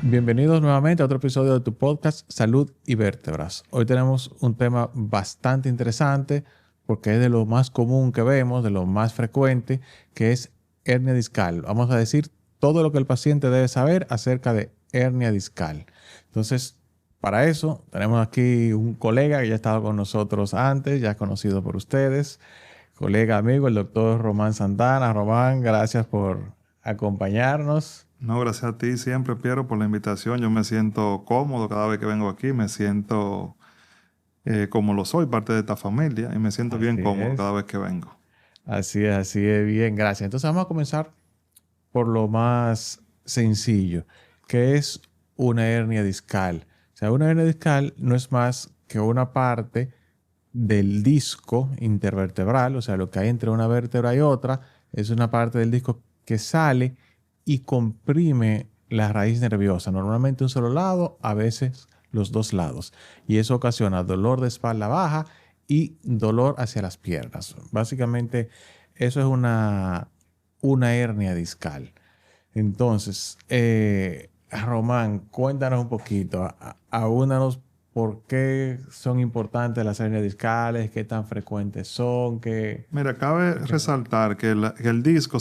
Bienvenidos nuevamente a otro episodio de tu podcast Salud y Vértebras. Hoy tenemos un tema bastante interesante porque es de lo más común que vemos, de lo más frecuente, que es hernia discal. Vamos a decir todo lo que el paciente debe saber acerca de hernia discal. Entonces, para eso tenemos aquí un colega que ya ha estado con nosotros antes, ya conocido por ustedes, colega amigo, el doctor Román Santana. Román, gracias por acompañarnos. No, gracias a ti siempre, Piero, por la invitación. Yo me siento cómodo cada vez que vengo aquí. Me siento como lo soy, parte de esta familia. Y me siento bien Así cómodo es. cada vez que vengo. Así es, bien, gracias. Entonces vamos a comenzar por lo más sencillo, que es una hernia discal. O sea, una hernia discal no es más que una parte del disco intervertebral, o sea, lo que hay entre una vértebra y otra, es una parte del disco que sale y comprime la raíz nerviosa, normalmente un solo lado, a veces los dos lados. Y eso ocasiona dolor de espalda baja y dolor hacia las piernas. Básicamente, eso es una hernia discal. Entonces, Román, cuéntanos un poquito, abúndanos por qué son importantes las hernias discales, qué tan frecuentes son, Mira, cabe resaltar que el disco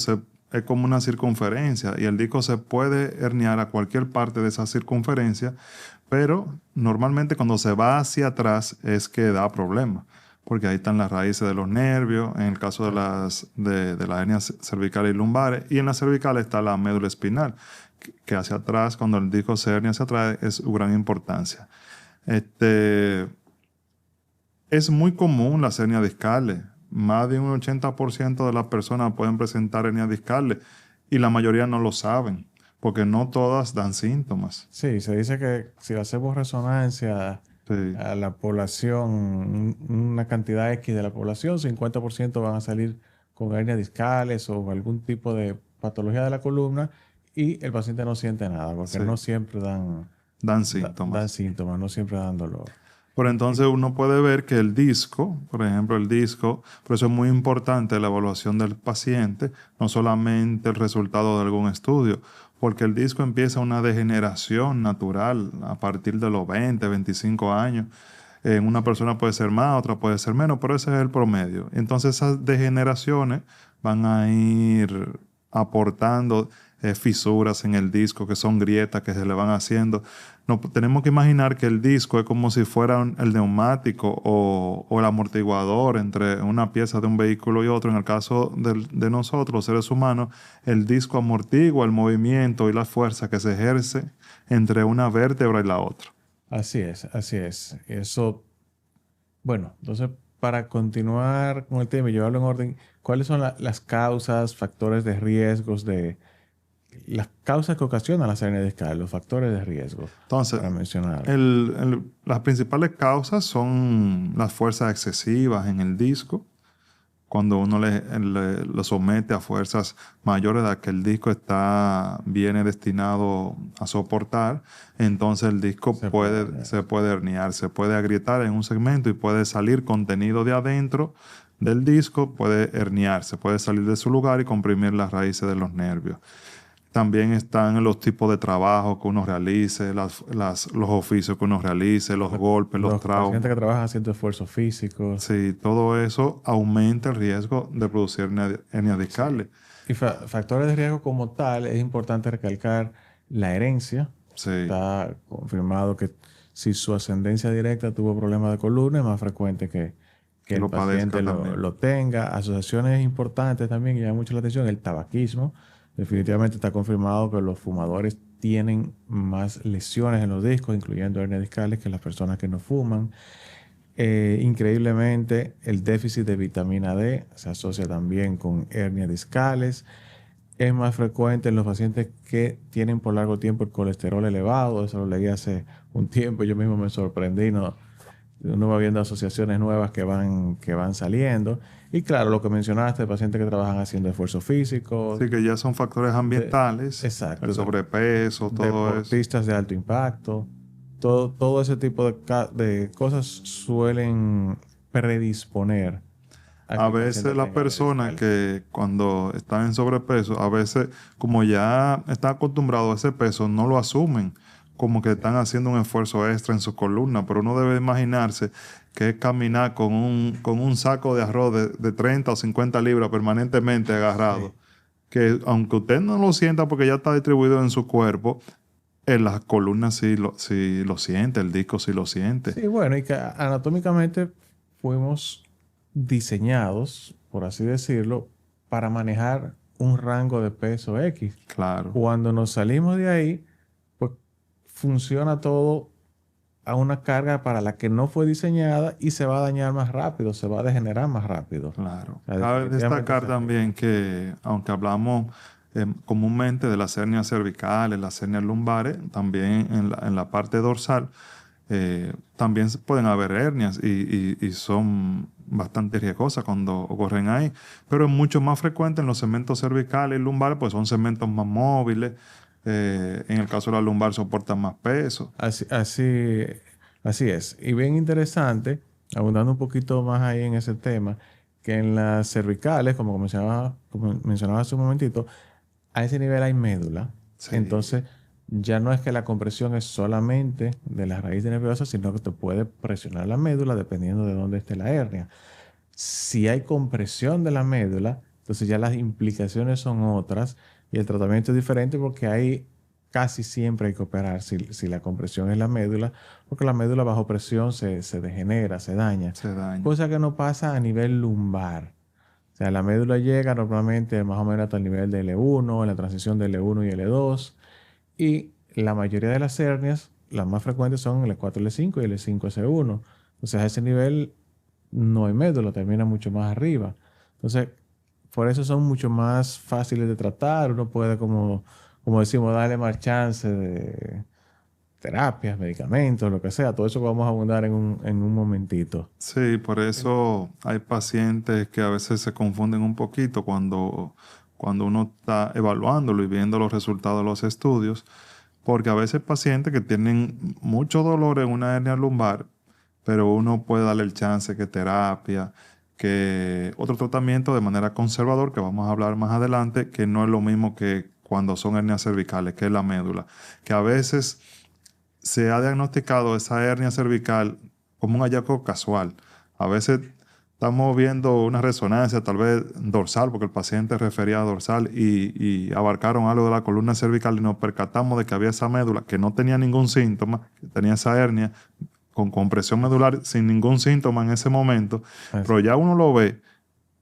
es como una circunferencia y el disco se puede herniar a cualquier parte de esa circunferencia, pero normalmente cuando se va hacia atrás es que da problemas, porque ahí están las raíces de los nervios, en el caso de las hernias cervicales y lumbares, y en la cervical está la médula espinal, que hacia atrás, cuando el disco se hernia hacia atrás, es de gran importancia. Este, es muy común las hernias discales. Más de un 80% de las personas pueden presentar hernias discales y la mayoría no lo saben, porque no todas dan síntomas. sí, se dice que si le hacemos resonancia Sí, a la población, una cantidad X de la población, 50% van a salir con hernias discales o algún tipo de patología de la columna y el paciente no siente nada, porque no sí, siempre dan dan síntomas. síntomas, no siempre dan dolor. Pero entonces uno puede ver que el disco, por ejemplo, el disco, por eso es muy importante la evaluación del paciente, no solamente el resultado de algún estudio, porque el disco empieza una degeneración natural a partir de los 20, 25 años. En una persona puede ser más, otra puede ser menos, pero ese es el promedio. Entonces esas degeneraciones van a ir aportando fisuras en el disco, que son grietas que se le van haciendo. No, tenemos que imaginar que el disco es como si fuera el neumático o el amortiguador entre una pieza de un vehículo y otro. En el caso de nosotros, los seres humanos, el disco amortigua el movimiento y la fuerza que se ejerce entre una vértebra y la otra. Así es, así es. Eso, bueno, entonces para continuar con el tema, y yo hablo en orden, ¿cuáles son las causas, factores de riesgos las causas que ocasionan las hernias discales, los factores de riesgo, Entonces, para mencionar? las principales causas son las fuerzas excesivas en el disco, cuando uno lo somete a fuerzas mayores de las que el disco viene destinado a soportar, entonces el disco se puede herniar, se puede agrietar en un segmento y puede salir contenido de adentro del disco, puede herniarse, puede salir de su lugar y comprimir las raíces de los nervios. También están los tipos de trabajo que uno realice, los oficios que uno realice, los golpes, los Los pacientes traumas. que trabajan haciendo esfuerzos físicos. Sí, todo eso aumenta el riesgo de producir hernias Sí. discales. Y factores de riesgo como tal, es importante recalcar la herencia. Sí, Está confirmado que si su ascendencia directa tuvo problemas de columna, es más frecuente que que el lo padezca paciente también. lo tenga. Asociaciones importantes también que llaman mucho la atención, el tabaquismo. Definitivamente está confirmado que los fumadores tienen más lesiones en los discos, incluyendo hernias discales, que las personas que no fuman. Increíblemente, el déficit de vitamina D se asocia también con hernias discales. Es más frecuente en los pacientes que tienen por largo tiempo el colesterol elevado. Eso lo leí hace un tiempo. Yo mismo me sorprendí. ¿No? Uno va viendo asociaciones nuevas que van saliendo. Y claro, lo que mencionaste, pacientes que trabajan haciendo esfuerzo físico. Sí, que ya son factores ambientales, el Exacto. sobrepeso, todo eso. Deportistas de alto impacto. Todo ese tipo de cosas suelen predisponer a A que el paciente veces la tenga hernia persona discal. que cuando están en sobrepeso, a veces como ya está acostumbrado a ese peso, no lo asumen, como que están haciendo un esfuerzo extra en su columna, pero uno debe imaginarse que es caminar con un saco de arroz de 30 o 50 libras permanentemente agarrado. Sí. Que aunque usted no lo sienta porque ya está distribuido en su cuerpo, en las columnas sí lo siente, el disco sí lo siente. Sí, bueno, y que anatómicamente fuimos diseñados, por así decirlo, para manejar un rango de peso X. Claro, Cuando nos salimos de ahí, pues funciona todo a una carga para la que no fue diseñada y se va a dañar más rápido, se va a degenerar más rápido. claro. O sea, Cabe definitivamente destacar se afecta. también que, aunque hablamos comúnmente de las hernias cervicales, las hernias lumbares, también en la parte dorsal, también pueden haber hernias y son bastante riesgosas cuando ocurren ahí, pero es mucho más frecuente en los segmentos cervicales y lumbares, pues son segmentos más móviles. En el caso de la lumbar soportan más peso. Así es. Y bien interesante, abundando un poquito más ahí en ese tema, que en las cervicales, como mencionaba hace un momentito, a ese nivel hay médula. Sí, Entonces, ya no es que la compresión es solamente de la raíz nerviosa, sino que te puede presionar la médula dependiendo de dónde esté la hernia. Si hay compresión de la médula, entonces ya las implicaciones son otras y el tratamiento es diferente porque ahí casi siempre hay que operar si la compresión es la médula, porque la médula bajo presión se degenera, se daña, se daña. cosa que no pasa a nivel lumbar. O sea, la médula llega normalmente más o menos hasta el nivel de L1, en la transición de L1 y L2, y la mayoría de las hernias, las más frecuentes son L4, L5 y L5, S1. Entonces, a ese nivel no hay médula, termina mucho más arriba. Entonces, por eso son mucho más fáciles de tratar. Uno puede, como decimos, darle más chance de terapias, medicamentos, lo que sea. Todo eso que vamos a abundar en un momentito. Sí, por eso hay pacientes que a veces se confunden un poquito cuando uno está evaluándolo y viendo los resultados de los estudios, porque a veces pacientes que tienen mucho dolor en una hernia lumbar, pero uno puede darle el chance que terapia, que otro tratamiento de manera conservador, que vamos a hablar más adelante, que no es lo mismo que cuando son hernias cervicales, que es la médula, que a veces se ha diagnosticado esa hernia cervical como un hallazgo casual. A veces estamos viendo una resonancia, tal vez dorsal, porque el paciente refería a dorsal y abarcaron algo de la columna cervical y nos percatamos de que había esa médula que no tenía ningún síntoma, que tenía esa hernia con compresión medular sin ningún síntoma en ese momento, Así. pero ya uno lo ve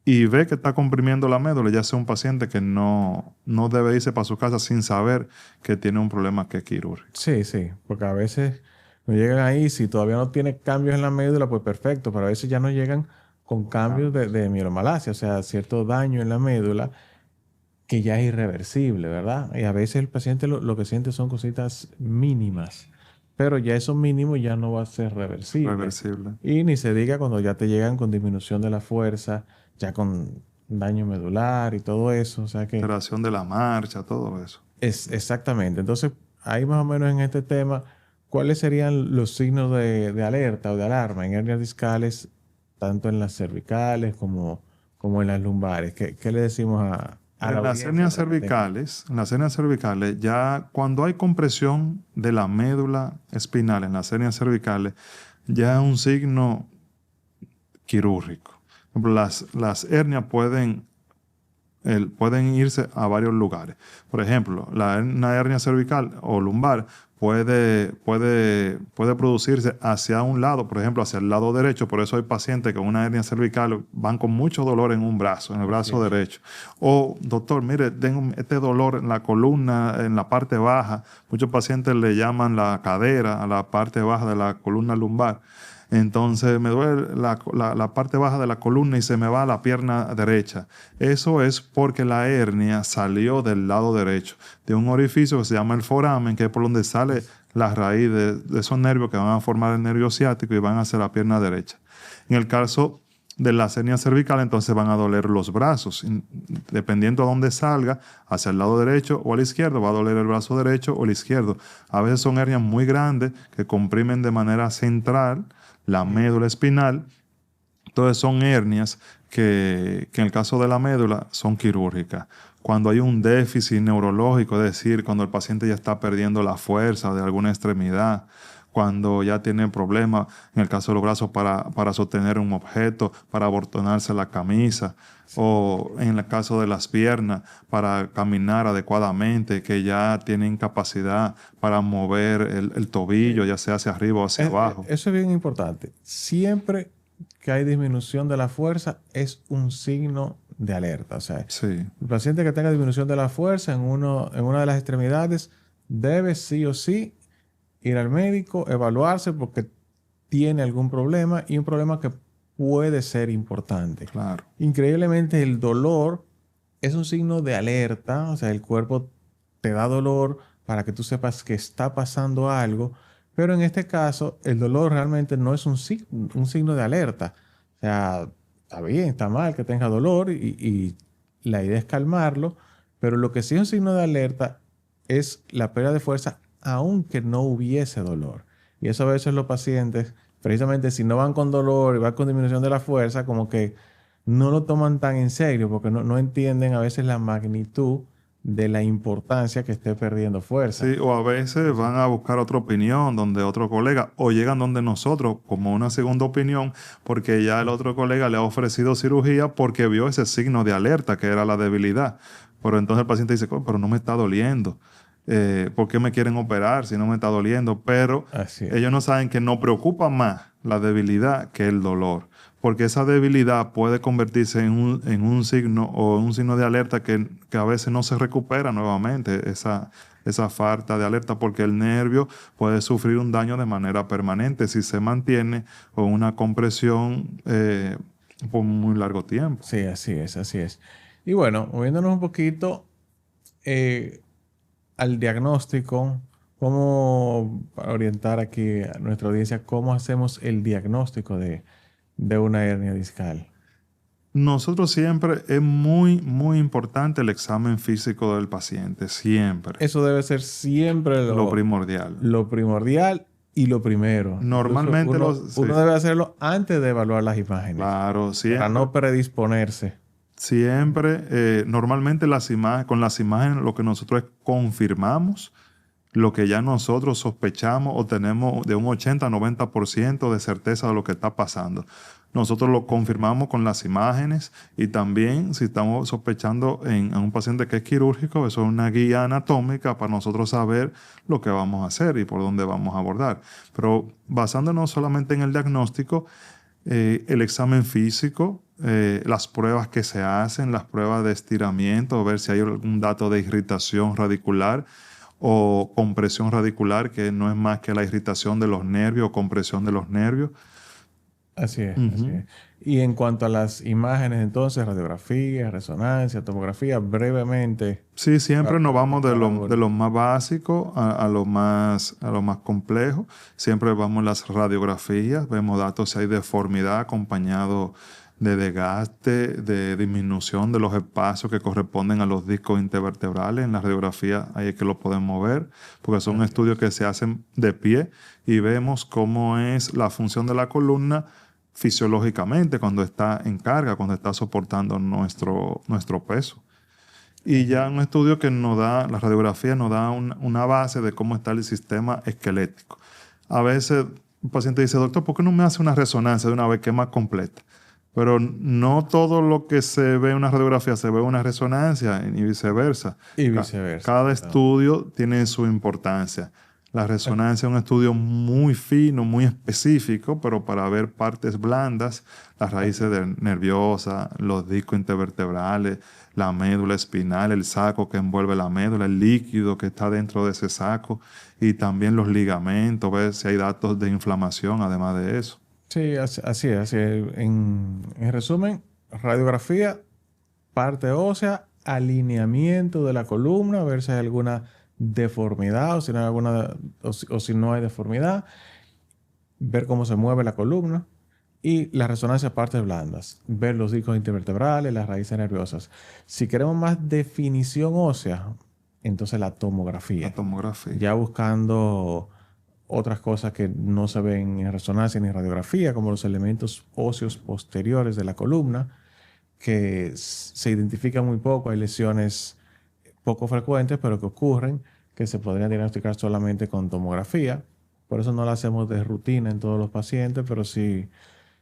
y ve que está comprimiendo la médula, ya sea un paciente que no debe irse para su casa sin saber que tiene un problema que es quirúrgico. Sí, sí, porque a veces no llegan ahí, si todavía no tiene cambios en la médula, pues perfecto, pero a veces ya no llegan con cambios de mielomalacia, o sea, cierto daño en la médula que ya es irreversible, ¿verdad? Y a veces el paciente lo que siente son cositas mínimas, pero ya eso mínimo ya no va a ser reversible. Reversible. Y ni se diga cuando ya te llegan con disminución de la fuerza, ya con daño medular y todo eso, o sea que Alteración de la marcha, todo eso. es exactamente. Entonces, ahí más o menos en este tema, ¿cuáles serían los signos de alerta o de alarma en hernias discales, tanto en las cervicales como en las lumbares? ¿Qué le decimos a Pero la audiencia para que tenga? en las hernias cervicales, ya cuando hay compresión de la médula espinal en las hernias cervicales, ya es un signo quirúrgico. Por ejemplo, las hernias pueden irse a varios lugares. Por ejemplo, una hernia cervical o lumbar puede producirse hacia un lado, por ejemplo, hacia el lado derecho. Por eso hay pacientes con una hernia cervical van con mucho dolor en un brazo, en el Así brazo es. derecho. O, doctor, mire, tengo este dolor en la columna, en la parte baja. Muchos pacientes le llaman la cadera a la parte baja de la columna lumbar. Entonces me duele la parte baja de la columna y se me va a la pierna derecha. Eso es porque la hernia salió del lado derecho, de un orificio que se llama el foramen, que es por donde sale la raíz de esos nervios que van a formar el nervio ciático y van hacia la pierna derecha. En el caso de la hernia cervical, entonces van a doler los brazos. Dependiendo de dónde salga, hacia el lado derecho o al izquierdo, va a doler el brazo derecho o el izquierdo. A veces son hernias muy grandes que comprimen de manera central la médula espinal. Entonces son hernias que en el caso de la médula son quirúrgicas. cuando hay un déficit neurológico, es decir, cuando el paciente ya está perdiendo la fuerza de alguna extremidad, cuando ya tiene problemas, en el caso de los brazos, para sostener un objeto, para abotonarse la camisa, o en el caso de las piernas, para caminar adecuadamente, que ya tiene incapacidad para mover el tobillo, ya sea hacia arriba o hacia abajo. Eso es bien importante. Siempre que hay disminución de la fuerza es un signo de alerta. O sea, Sí, el paciente que tenga disminución de la fuerza en una de las extremidades debe sí o sí ir al médico, evaluarse porque tiene algún problema y un problema que puede ser importante. claro. Increíblemente, el dolor es un signo de alerta, o sea, el cuerpo te da dolor para que tú sepas que está pasando algo, pero en este caso, el dolor realmente no es un signo de alerta. O sea, está bien, está mal que tenga dolor y la idea es calmarlo, pero lo que sí es un signo de alerta es la pérdida de fuerza aunque no hubiese dolor. Y eso a veces los pacientes, precisamente si no van con dolor y van con disminución de la fuerza, como que no lo toman tan en serio porque no entienden a veces la magnitud de la importancia que esté perdiendo fuerza. Sí, o a veces van a buscar otra opinión donde otro colega, o llegan donde nosotros como una segunda opinión, porque ya el otro colega le ha ofrecido cirugía porque vio ese signo de alerta que era la debilidad. Pero entonces el paciente dice, "Oh, pero no me está doliendo. ¿Por qué me quieren operar si no me está doliendo?" Pero Así es. ellos no saben que nos preocupa más la debilidad que el dolor. Porque esa debilidad puede convertirse en un signo o un signo de alerta que a veces no se recupera nuevamente, esa falta de alerta, porque el nervio puede sufrir un daño de manera permanente si se mantiene con una compresión por muy largo tiempo. Sí, así es, así es. Y bueno, moviéndonos un poquito al diagnóstico, cómo para orientar aquí a nuestra audiencia, cómo hacemos el diagnóstico de una hernia discal. Nosotros siempre es muy, muy importante el examen físico del paciente, siempre. Eso debe ser siempre Lo primordial. lo primordial y lo primero. Normalmente Incluso sí, uno debe hacerlo antes de evaluar las imágenes, claro, para siempre. no predisponerse. Siempre, normalmente con las imágenes lo que nosotros confirmamos, lo que ya nosotros sospechamos o tenemos de un 80-90% de certeza de lo que está pasando. Nosotros lo confirmamos con las imágenes y también si estamos sospechando en un paciente que es quirúrgico, eso es una guía anatómica para nosotros saber lo que vamos a hacer y por dónde vamos a abordar. Pero basándonos solamente en el diagnóstico, el examen físico, las pruebas que se hacen, las pruebas de estiramiento, ver si hay algún dato de irritación radicular o compresión radicular, que no es más que la irritación de los nervios o compresión de los nervios. Así es, así es. Y en cuanto a las imágenes, entonces, radiografía, resonancia, tomografía, brevemente. Sí, siempre nos vamos de Para lo más básico a lo más complejo. Siempre vamos a las radiografías, vemos datos si hay deformidad acompañado de desgaste, de disminución de los espacios que corresponden a los discos intervertebrales. En la radiografía ahí es que lo podemos ver, porque son estudios que se hacen de pie y vemos cómo es la función de la columna fisiológicamente cuando está en carga, cuando está soportando nuestro peso. Y ya un estudio que nos da, la radiografía nos da una base de cómo está el sistema esquelético. A veces un paciente dice, doctor, ¿por qué no me hace una resonancia de una vez que es más completa? Pero no todo lo que se ve en una radiografía se ve en una resonancia y viceversa. Y viceversa. Cada estudio tiene su importancia. La resonancia es un estudio muy fino, muy específico, pero para ver partes blandas, las raíces nerviosas, los discos intervertebrales, la médula espinal, el saco que envuelve la médula, el líquido que está dentro de ese saco y también los ligamentos, ver si hay datos de inflamación además de eso. Sí, así es. En resumen, radiografía, parte ósea, alineamiento de la columna, ver si hay alguna deformidad o si no hay deformidad, ver cómo se mueve la columna y la resonancia de partes blandas, ver los discos intervertebrales, las raíces nerviosas. Si queremos más definición ósea, entonces la tomografía. La tomografía. Ya buscando otras cosas que no se ven en resonancia ni en radiografía, como los elementos óseos posteriores de la columna, que se identifican muy poco, hay lesiones poco frecuentes, pero que ocurren, que se podrían diagnosticar solamente con tomografía. Por eso no la hacemos de rutina en todos los pacientes, pero sí,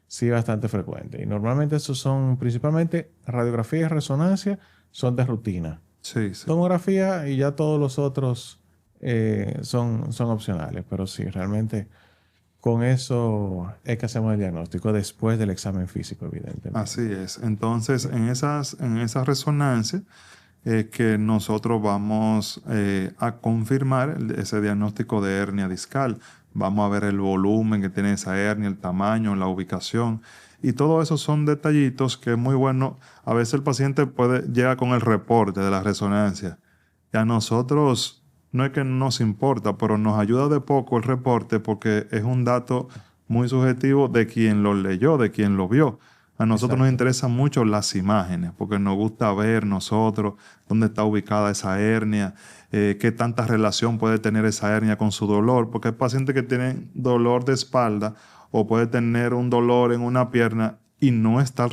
sí bastante frecuente. Y normalmente estos son principalmente radiografía y resonancia, son de rutina. Sí, sí. Tomografía y ya todos los otros son opcionales, pero sí, realmente con eso es que hacemos el diagnóstico después del examen físico, evidentemente. Así es. Entonces, en esas resonancias que nosotros vamos a confirmar ese diagnóstico de hernia discal. Vamos a ver el volumen que tiene esa hernia, el tamaño, la ubicación. Y todo eso son detallitos que es muy bueno. A veces el paciente llega con el reporte de la resonancia. Y a nosotros no es que no nos importa, pero nos ayuda de poco el reporte porque es un dato muy subjetivo de quien lo leyó, de quien lo vio. A nosotros nos interesan mucho las imágenes porque nos gusta ver nosotros dónde está ubicada esa hernia, qué tanta relación puede tener esa hernia con su dolor, porque hay pacientes que tienen dolor de espalda o puede tener un dolor en una pierna y no está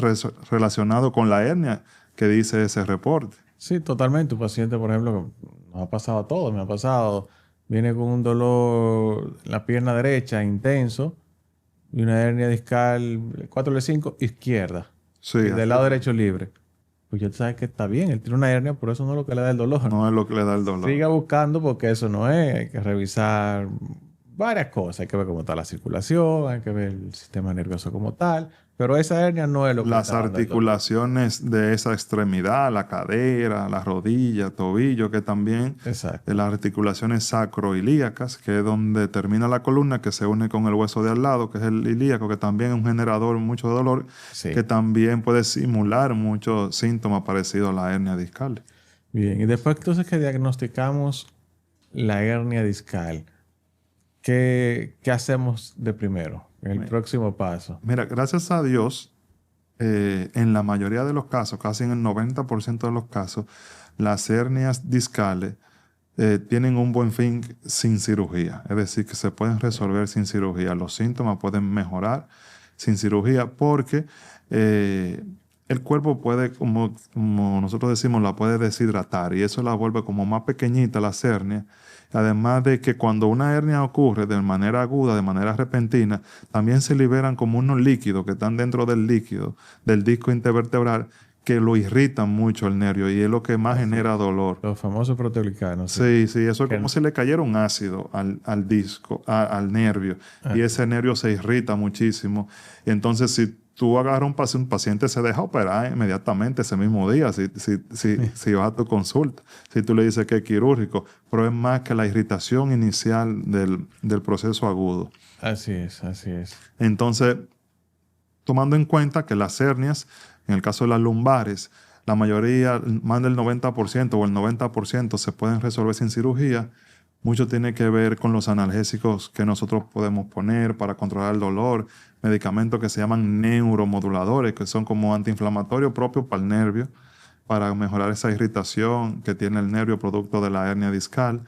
relacionado con la hernia que dice ese reporte. Sí, totalmente. Un paciente, por ejemplo, que nos ha pasado a todos, me ha pasado, viene con un dolor en la pierna derecha intenso y una hernia discal 4L5 izquierda, Sí, y del lado derecho libre. Pues ya tú sabes que está bien, él tiene una hernia, pero eso no es lo que le da el dolor. no es lo que le da el dolor. Siga buscando porque eso no es. Hay que revisar varias cosas. Hay que ver cómo está la circulación, hay que ver el sistema nervioso como tal. Pero esa hernia no es lo que Las está dando el dolor. articulaciones de esa extremidad, la cadera, la rodilla, tobillo, que también Exacto. las articulaciones sacroilíacas, que es donde termina la columna, que se une con el hueso de al lado, que es el ilíaco, que también es un generador mucho de dolor, Sí. que también puede simular muchos síntomas parecidos a la hernia discal. Bien. Y después entonces que diagnosticamos la hernia discal, ¿qué hacemos de primero? El próximo paso. Mira, gracias a Dios, en la mayoría de los casos, casi en el 90% de los casos, las hernias discales tienen un buen fin sin cirugía. Es decir, que se pueden resolver sin cirugía. Los síntomas pueden mejorar sin cirugía porque el cuerpo puede, como nosotros decimos, la puede deshidratar y eso la vuelve como más pequeñita las hernias. Además de que cuando una hernia ocurre de manera aguda, de manera repentina, también se liberan como unos líquidos que están dentro del líquido, del disco intervertebral, que lo irritan mucho el nervio y es lo que más genera dolor. Los famosos proteoglicanos. Sí, sí, eso es como si le cayera un ácido al disco, al nervio, y ese nervio se irrita muchísimo. Y entonces, si tú agarras un paciente se deja operar inmediatamente ese mismo día, si vas a tu consulta, si tú le dices que es quirúrgico, pero es más que la irritación inicial del proceso agudo. Así es, así es. Entonces, tomando en cuenta que las hernias, en el caso de las lumbares, la mayoría, más del 90% o el 90% se pueden resolver sin cirugía. Mucho tiene que ver con los analgésicos que nosotros podemos poner para controlar el dolor, medicamentos que se llaman neuromoduladores, que son como antiinflamatorios propios para el nervio, para mejorar esa irritación que tiene el nervio producto de la hernia discal.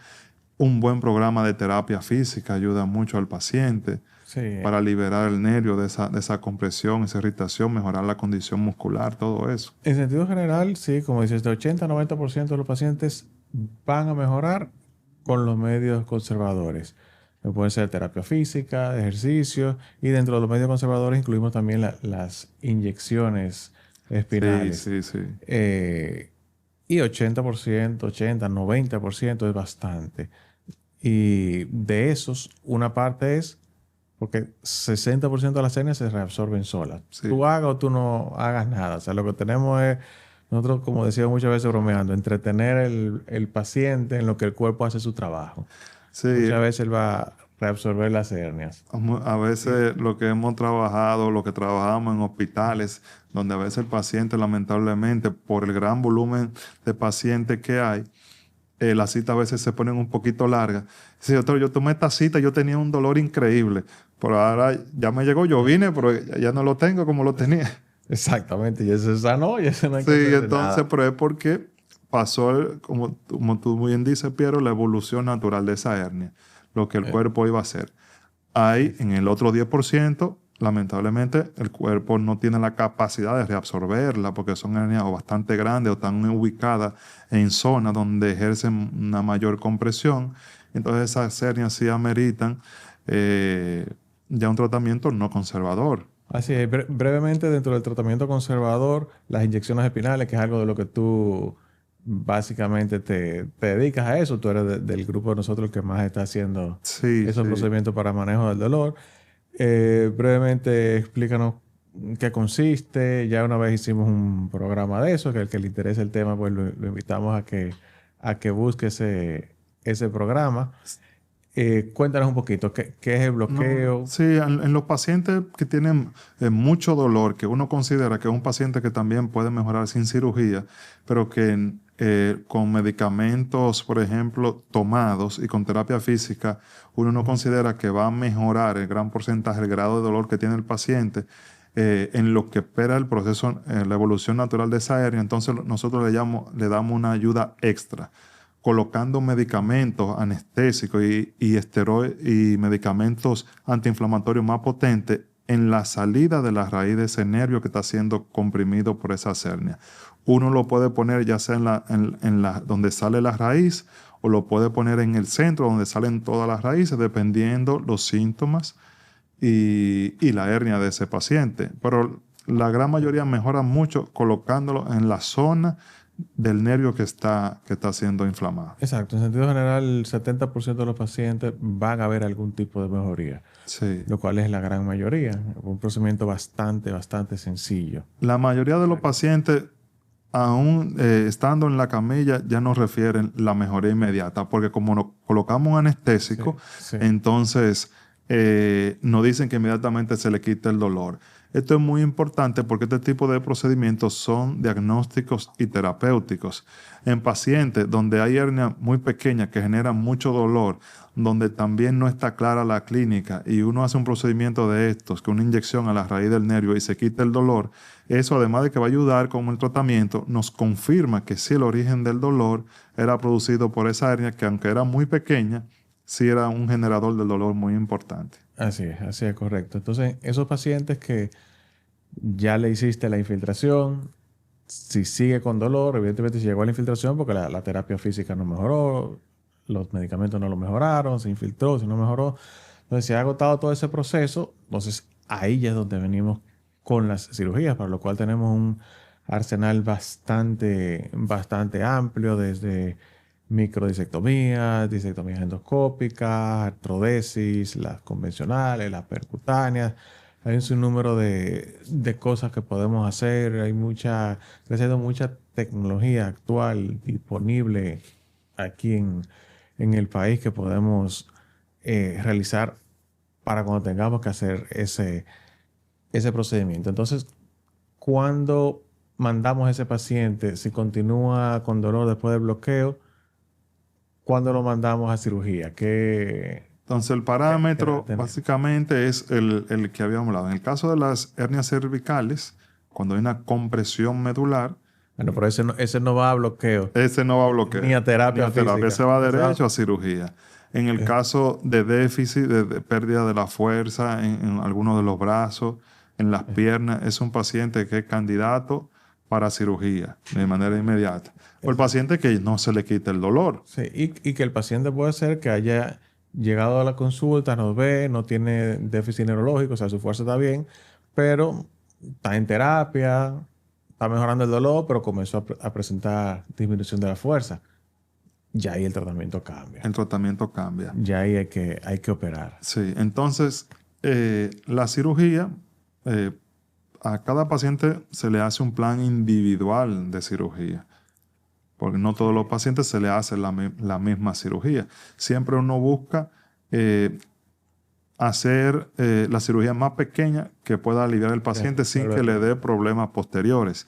Un buen programa de terapia física ayuda mucho al paciente. Sí. Para liberar el nervio de esa compresión, esa irritación, mejorar la condición muscular, todo eso. En sentido general, sí, como dices, de 80-90% de los pacientes van a mejorar con los medios conservadores. Puede ser terapia física, ejercicio, y dentro de los medios conservadores incluimos también las inyecciones espinales. Sí, sí, sí. Y 80%, 90% es bastante. Y de esos, una parte es porque 60% de las hernias se reabsorben solas. Sí. Tú hagas o tú no hagas nada. O sea, lo que tenemos es, nosotros, como decía muchas veces bromeando, entretener el paciente en lo que el cuerpo hace su trabajo. Sí. Muchas veces él va a reabsorber las hernias. A veces lo que hemos trabajado, lo que trabajamos en hospitales, donde a veces el paciente, lamentablemente, por el gran volumen de pacientes que hay, las citas a veces se ponen un poquito largas. Sí, doctor, yo tomé esta cita, yo tenía un dolor increíble, pero ahora ya me llegó, yo vine, pero ya no lo tengo como lo tenía. Exactamente, y eso es sano, y eso no hay que Sí, hacerle entonces, nada. pero es porque pasó, como tú muy bien dices, Piero, la evolución natural de esa hernia, lo que el cuerpo iba a hacer. Hay en el otro 10% lamentablemente el cuerpo no tiene la capacidad de reabsorberla porque son hernias o bastante grandes o están ubicadas en zonas donde ejercen una mayor compresión. Entonces esas hernias sí ameritan ya un tratamiento no conservador. Así es, brevemente dentro del tratamiento conservador, las inyecciones espinales, que es algo de lo que tú básicamente te dedicas a eso, tú eres del grupo de nosotros el que más está haciendo Sí, esos sí. procedimientos para manejo del dolor. Brevemente explícanos qué consiste. Ya una vez hicimos un programa de eso, que el que le interese el tema, pues lo invitamos a que busque ese programa. Cuéntanos un poquito, ¿qué es el No, bloqueo? sí, en los pacientes que tienen mucho dolor, que uno considera que es un paciente que también puede mejorar sin cirugía, pero que con medicamentos, por ejemplo, tomados y con terapia física, uno no considera que va a mejorar el gran porcentaje, el grado de dolor que tiene el paciente en lo que espera el proceso, la evolución natural de esa hernia. Entonces nosotros le damos una ayuda extra colocando medicamentos anestésicos y medicamentos antiinflamatorios más potentes en la salida de la raíz de ese nervio que está siendo comprimido por esa hernia. Uno lo puede poner ya sea donde sale la raíz o lo puede poner en el centro donde salen todas las raíces, dependiendo los síntomas y la hernia de ese paciente. Pero la gran mayoría mejora mucho colocándolo en la zona del nervio que está siendo inflamado. Exacto, en sentido general, el 70% de los pacientes van a ver algún tipo de mejoría, Sí. lo cual es la gran mayoría. Un procedimiento bastante sencillo. La mayoría de los pacientes, aún estando en la camilla, ya nos refieren la mejoría inmediata, porque como nos colocamos un anestésico, Sí. entonces nos dicen que inmediatamente se le quita el dolor. Esto es muy importante porque este tipo de procedimientos son diagnósticos y terapéuticos. En pacientes donde hay hernias muy pequeñas que generan mucho dolor, donde también no está clara la clínica y uno hace un procedimiento de estos, que una inyección a la raíz del nervio y se quita el dolor, eso además de que va a ayudar con el tratamiento, nos confirma que sí el origen del dolor era producido por esa hernia que aunque era muy pequeña, sí era un generador del dolor muy importante. Así es correcto. Entonces, esos pacientes que ya le hiciste la infiltración, si sigue con dolor, evidentemente si llegó a la infiltración porque la terapia física no mejoró, los medicamentos no lo mejoraron, se infiltró, si no mejoró. Entonces, si ha agotado todo ese proceso, entonces ahí ya es donde venimos con las cirugías, para lo cual tenemos un arsenal bastante amplio, desde microdisectomías, disectomías endoscópicas, artrodesis, las convencionales, las percutáneas. Hay un sinnúmero de cosas que podemos hacer. Gracias a mucha tecnología actual disponible aquí en el país que podemos realizar para cuando tengamos que hacer ese procedimiento. Entonces, cuando mandamos a ese paciente, si continúa con dolor después del bloqueo, ¿cuándo lo mandamos a cirugía? Entonces, el parámetro básicamente es el que habíamos hablado. En el caso de las hernias cervicales, cuando hay una compresión medular, Bueno, pero ese no va a bloqueo. ese no va a bloquear. Ni a terapia física. Ese va derecho a cirugía. En el caso de déficit, de pérdida de la fuerza en algunos de los brazos, en las piernas, es un paciente que es candidato para cirugía de manera inmediata. O el paciente que no se le quita el dolor. Sí, y que el paciente puede ser que haya llegado a la consulta, nos ve, no tiene déficit neurológico, o sea, su fuerza está bien, pero está en terapia, está mejorando el dolor, pero comenzó a presentar disminución de la fuerza. Ya ahí el tratamiento cambia. El tratamiento cambia. Ya ahí hay que operar. Sí, entonces la cirugía, a cada paciente se le hace un plan individual de cirugía, porque no todos los pacientes se le hace la misma cirugía. Siempre uno busca hacer la cirugía más pequeña que pueda aliviar al paciente sin que le dé problemas posteriores.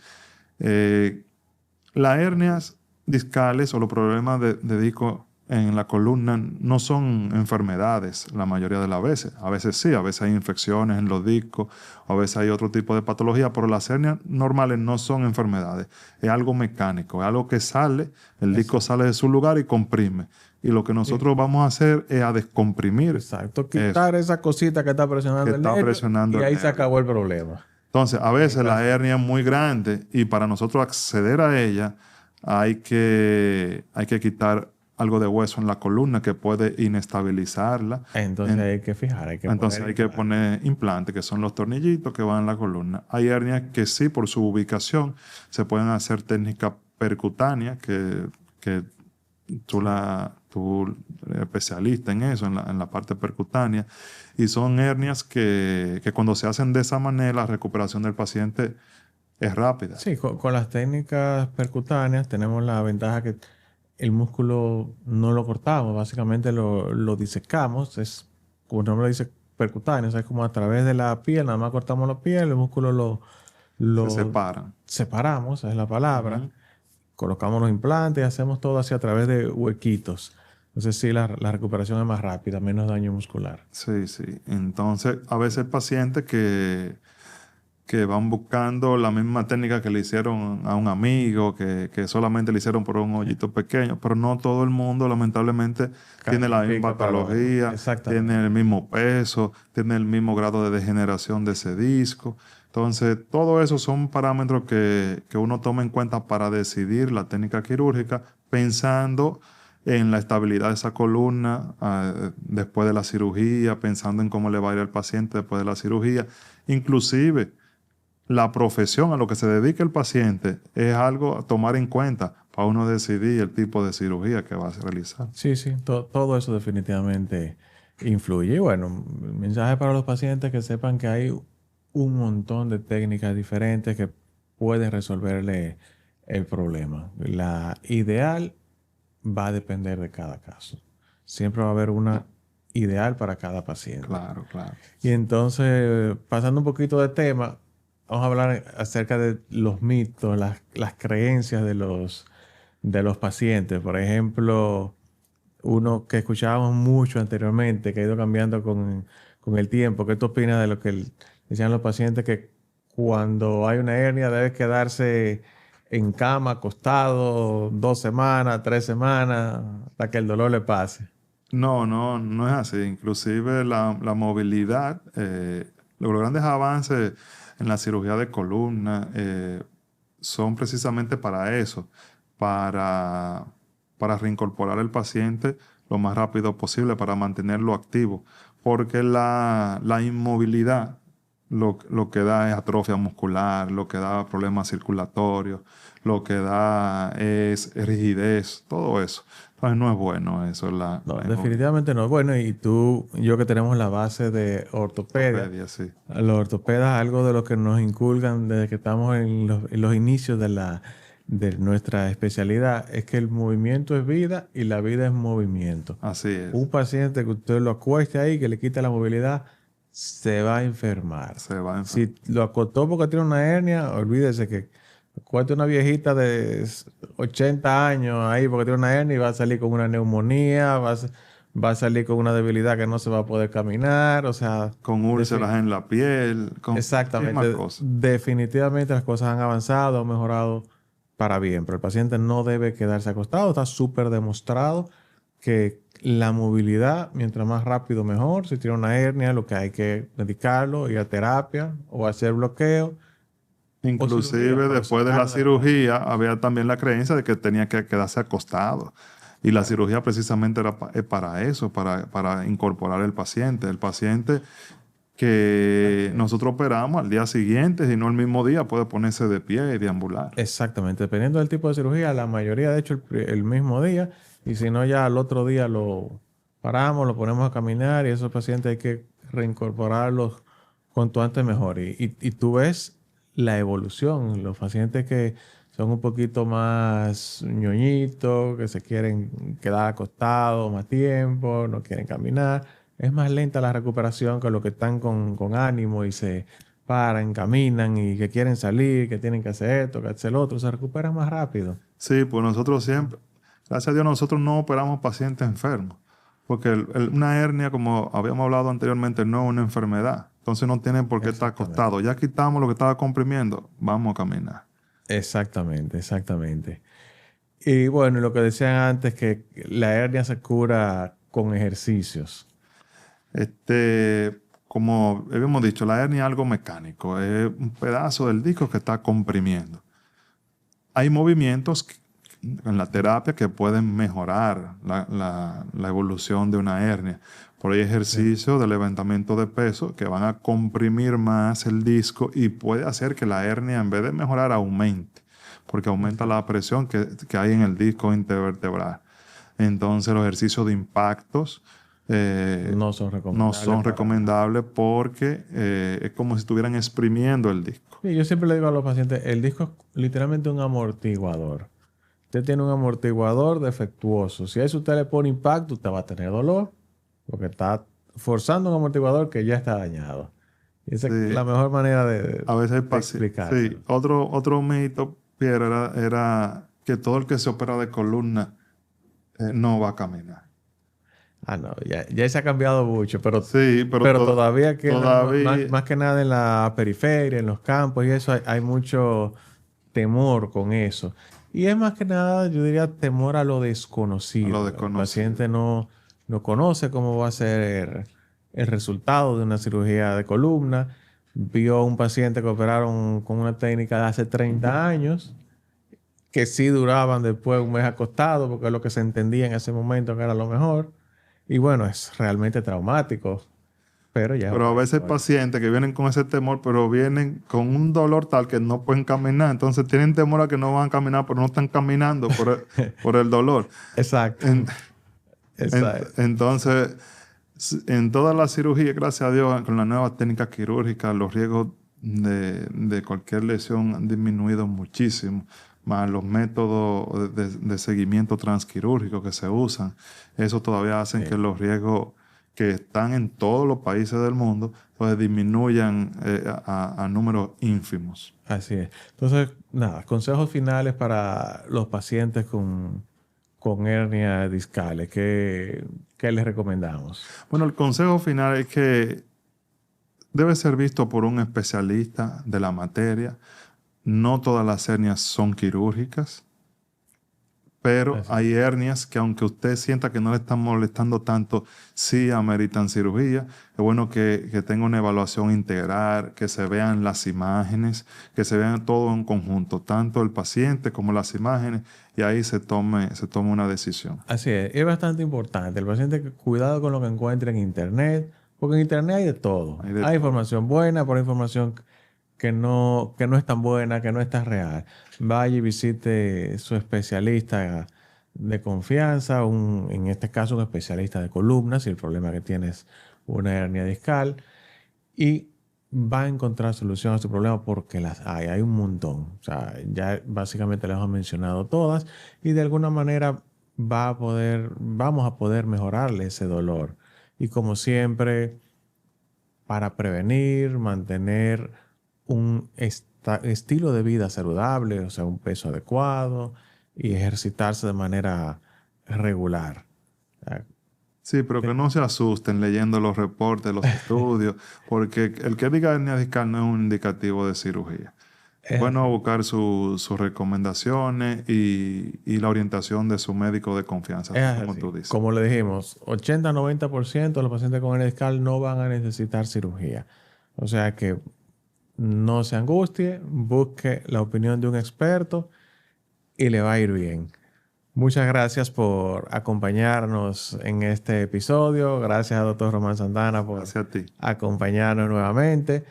Las hernias discales o los problemas de disco en la columna no son enfermedades la mayoría de las veces. A veces sí, a veces hay infecciones en los discos, a veces hay otro tipo de patología, pero las hernias normales no son enfermedades. Es algo mecánico, es algo que sale, el disco sale de su lugar y comprime. Y lo que nosotros vamos a hacer es a descomprimir Exacto. eso, Quitar esa cosita que está presionando que el está nervio presionando y el ahí se nervio. acabó el problema. Entonces, a En mi veces la caso. hernia es muy grande y para nosotros acceder a ella hay que quitar algo de hueso en la columna que puede inestabilizarla. Entonces hay que fijar, hay que Entonces poner hay que implante. poner implantes, que son los tornillitos que van en la columna. Hay hernias que sí, por su ubicación, se pueden hacer técnicas percutáneas, que tú eres especialista en eso, en la parte percutánea, y son hernias que cuando se hacen de esa manera, la recuperación del paciente es rápida. Sí, con las técnicas percutáneas tenemos la ventaja que el músculo no lo cortamos, básicamente lo disecamos, es como el nombre dice percutáneo, o sea, es como a través de la piel, nada más cortamos la piel, el músculo Se lo separan. separamos, esa es la palabra, Ujú. colocamos los implantes, hacemos todo así a través de huequitos. Entonces sí, la recuperación es más rápida, menos daño muscular. Sí, sí. Entonces, a veces el paciente que van buscando la misma técnica que le hicieron a un amigo, que solamente le hicieron por un hoyito pequeño, pero no todo el mundo lamentablemente tiene la misma Califica para lo mismo. patología, Exactamente. tiene el mismo peso, tiene el mismo grado de degeneración de ese disco. Entonces, todo eso son parámetros que uno toma en cuenta para decidir la técnica quirúrgica, pensando en la estabilidad de esa columna después de la cirugía, pensando en cómo le va a ir al paciente después de la cirugía. Inclusive, la profesión a lo que se dedica el paciente es algo a tomar en cuenta para uno decidir el tipo de cirugía que va a realizar. Sí, sí, todo eso definitivamente influye. Y bueno, mensaje para los pacientes que sepan que hay un montón de técnicas diferentes que pueden resolverle el problema. La ideal va a depender de cada caso. Siempre va a haber una ideal para cada paciente. Claro, claro. Y entonces, pasando un poquito de tema, vamos a hablar acerca de los mitos, las creencias de los pacientes. Por ejemplo, uno que escuchábamos mucho anteriormente, que ha ido cambiando con el tiempo. ¿Qué tú opinas de lo que decían los pacientes que cuando hay una hernia debe quedarse en cama, acostado, 2 semanas, 3 semanas, hasta que el dolor le pase? No, no, no es así. Inclusive la movilidad, los grandes avances en la cirugía de columna son precisamente para eso, para, para reincorporar al paciente lo más rápido posible, para mantenerlo activo, porque la inmovilidad lo que da es atrofia muscular, lo que da problemas circulatorios, lo que da es rigidez, todo eso. Entonces no es bueno eso, No, la definitivamente no. Bueno, y tú y yo que tenemos la base de ortopedia, ortopedia, sí. los ortopedas, algo de lo que nos inculcan desde que estamos en los inicios de nuestra especialidad, es que el movimiento es vida y la vida es movimiento. Así es. Un paciente que usted lo acueste ahí, que le quita la movilidad, se va a enfermar. Se va a enfermar. Si lo acostó porque tiene una hernia, olvídese que acueste una viejita de 80 años ahí porque tiene una hernia y va a salir con una neumonía, va a salir con una debilidad que no se va a poder caminar, o sea, Con úlceras en la piel, con muchísimas exactamente. cosas. Definitivamente las cosas han avanzado, han mejorado para bien, pero el paciente no debe quedarse acostado. Está súper demostrado que la movilidad, mientras más rápido mejor. Si tiene una hernia, lo que hay que medicarlo, ir a terapia o hacer bloqueo o cirugía, Inclusive pero después de la sacarlo de la... cirugía había también la creencia de que tenía que quedarse acostado. Y la cirugía precisamente era es para eso, para incorporar el paciente. El paciente que nosotros operamos al día siguiente, si no el mismo día, puede ponerse de pie y deambular. Exactamente, dependiendo del tipo de cirugía, la mayoría de hecho el mismo día, y si no ya al otro día lo paramos, lo ponemos a caminar y esos pacientes hay que reincorporarlos cuanto antes mejor. Y tú ves la evolución, los pacientes que son un poquito más ñoñitos, que se quieren quedar acostados más tiempo, no quieren caminar, es más lenta la recuperación que los que están con ánimo y se paran, caminan y que quieren salir, que tienen que hacer esto, que hacer lo otro, se recuperan más rápido. Sí, pues nosotros siempre, Gracias a Dios nosotros no operamos pacientes enfermos, porque una hernia, como habíamos hablado anteriormente, no es una enfermedad. Entonces no tiene por qué estar acostado. Ya quitamos lo que estaba comprimiendo, vamos a caminar. Exactamente, exactamente. Y bueno, lo que decían antes, que la hernia se cura con ejercicios. Como habíamos dicho, la hernia es algo mecánico, es un pedazo del disco que está comprimiendo. Hay movimientos en la terapia que pueden mejorar la evolución de una hernia. Por ahí ejercicios de levantamiento de peso que van a comprimir más el disco y puede hacer que la hernia, en vez de mejorar, aumente, porque aumenta la presión que hay en el disco intervertebral. Entonces los ejercicios de impactos No son recomendables. no son recomendables porque es como si estuvieran exprimiendo el disco. Sí, yo siempre le digo a los pacientes, el disco es literalmente un amortiguador. Usted tiene un amortiguador defectuoso. Si a eso usted le pone impacto, usted va a tener dolor porque está forzando un amortiguador que ya está dañado. Y esa es la mejor manera de A veces explicar. Sí, otro mito, Pierre, era que todo el que se opera de columna no va a caminar. Ah, no, ya se ha cambiado mucho, pero todavía más que nada en la periferia, en los campos y eso, hay mucho temor con eso. Y es más que nada, yo diría, temor a lo desconocido. El paciente no conoce cómo va a ser el resultado de una cirugía de columna. Vio a un paciente que operaron con una técnica de hace 30 años, que sí duraban después un mes acostado, porque es lo que se entendía en ese momento que era lo mejor. Y bueno, es realmente traumático. Pero a veces pacientes que vienen con ese temor, pero vienen con un dolor tal que no pueden caminar. Entonces tienen temor a que no van a caminar, pero no están caminando por el dolor. Exacto. Entonces, en toda la cirugía, gracias a Dios, con las nuevas técnicas quirúrgicas, los riesgos de cualquier lesión han disminuido muchísimo. Más los métodos de seguimiento transquirúrgico que se usan, eso todavía hacen que los riesgos que están en todos los países del mundo, pues disminuyan a números ínfimos. Así es. Entonces, nada, consejos finales para los pacientes con hernias discales. ¿Qué les recomendamos? Bueno, el consejo final es que debe ser visto por un especialista de la materia. No todas las hernias son quirúrgicas, pero hay hernias que aunque usted sienta que no le están molestando tanto, sí ameritan cirugía. Es bueno que tenga una evaluación integral, que se vean las imágenes, que se vean todo en conjunto, tanto el paciente como las imágenes, y ahí se tome una decisión. Así es bastante importante. El paciente, cuidado con lo que encuentre en Internet, porque en Internet hay de todo. Hay información buena, pero hay información que no es tan buena, que no es tan real. Vaya y visite su especialista de confianza, en este caso un especialista de columnas, si el problema que tiene es una hernia discal, y va a encontrar solución a su problema porque las hay un montón. O sea, ya básicamente les hemos mencionado todas y de alguna manera vamos a poder mejorarle ese dolor. Y como siempre, para prevenir, mantener un estilo de vida saludable, o sea, un peso adecuado y ejercitarse de manera regular. Sí, pero que no se asusten leyendo los reportes, los estudios, porque el que diga hernia discal no es un indicativo de cirugía. Es bueno buscar sus recomendaciones y la orientación de su médico de confianza, como tú dices. Como le dijimos, 80-90% de los pacientes con hernia discal no van a necesitar cirugía. O sea que no se angustie, busque la opinión de un experto y le va a ir bien. Muchas gracias por acompañarnos en este episodio. Gracias a Dr. Román Santana por acompañarnos nuevamente.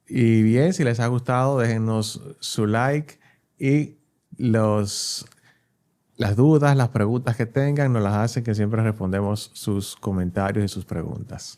Y bien, si les ha gustado, déjennos su like y las dudas, las preguntas que tengan, nos las hacen, que siempre respondemos sus comentarios y sus preguntas.